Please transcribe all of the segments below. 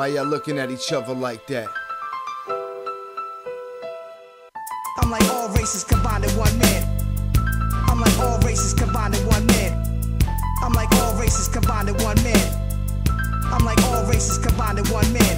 Why y'all looking at each other like that? I'm like all races combined in one man. I'm like all races combined in one man. I'm like all races combined in one man. I'm like all races combined in one man.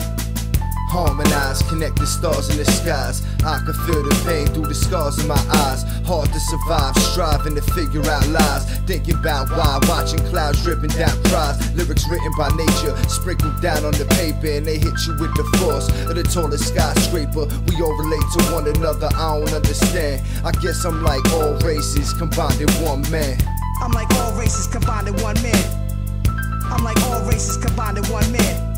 Harmonize, connect the stars in the skies. I can feel the pain through the scars in my eyes. Hard to survive, striving to figure out lies. Thinking about why, watching clouds dripping down prize. Lyrics written by nature, sprinkled down on the paper, and they hit you with the force of the tallest skyscraper. We all relate to one another, I don't understand. I guess I'm like all races combined in one man. I'm like all races combined in one man. I'm like all races combined in one man.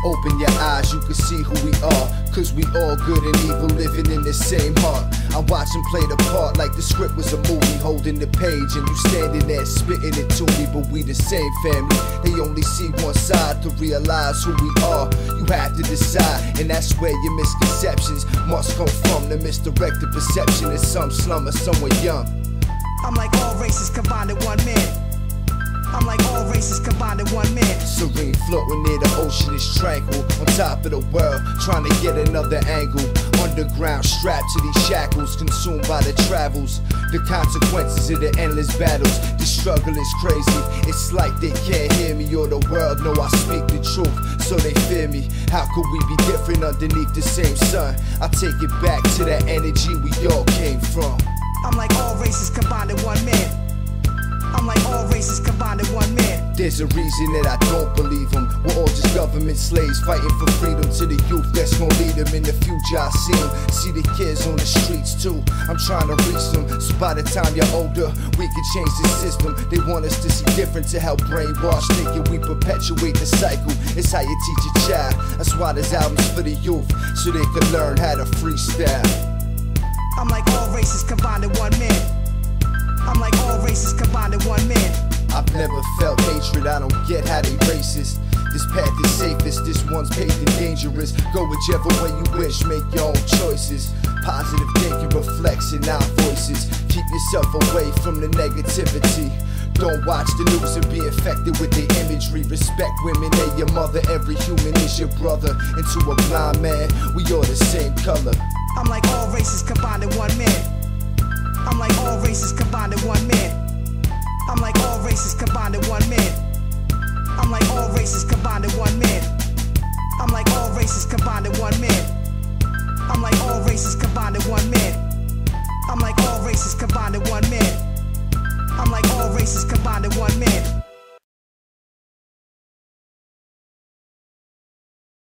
Open your eyes, you can see who we are. Cause we all good and evil living in the same heart. I watch them play the part like the script was a movie. Holding the page and you standing there spitting it to me. But we the same family, they only see one side to realize who we are. You have to decide, and that's where your misconceptions must come from. The misdirected perception is some slum or someone young. I'm like all races combined in one man. I'm like all races combined in one man. Serene, floating near the ocean is tranquil. On top of the world, trying to get another angle. Underground, strapped to these shackles, consumed by the travels. The consequences of the endless battles. The struggle is crazy. It's like they can't hear me, or the world know I speak the truth, so they fear me. How could we be different underneath the same sun? I take it back to that energy we all came from. I'm like all races combined in one man. I'm like all races combined in one man. There's a reason that I don't believe them. We're all just government slaves fighting for freedom. To the youth that's gonna lead them in the future, I see them. See the kids on the streets too. I'm trying to reach them, so by the time you're older, we can change the system. They want us to see different, to help brainwash thinking. We perpetuate the cycle. It's how you teach a child. That's why there's albums for the youth, so they can learn how to freestyle. I'm like all races combined in one man. I'm like all races combined in one man. I've never felt hatred, I don't get how they racist. This path is safest, this one's paved and dangerous. Go whichever way you wish, make your own choices. Positive thinking reflects in our voices. Keep yourself away from the negativity. Don't watch the news and be infected with the imagery. Respect women, they're your mother. Every human is your brother. And to a blind man, we all the same color. I'm like all races combined in one man. I'm like all races combined in one man. I'm like all races combined in one man. I'm like all races combined in one man. I'm like all races combined in one man. I'm like all races combined in one man. I'm like all races combined in one man. I'm like all races combined in one man.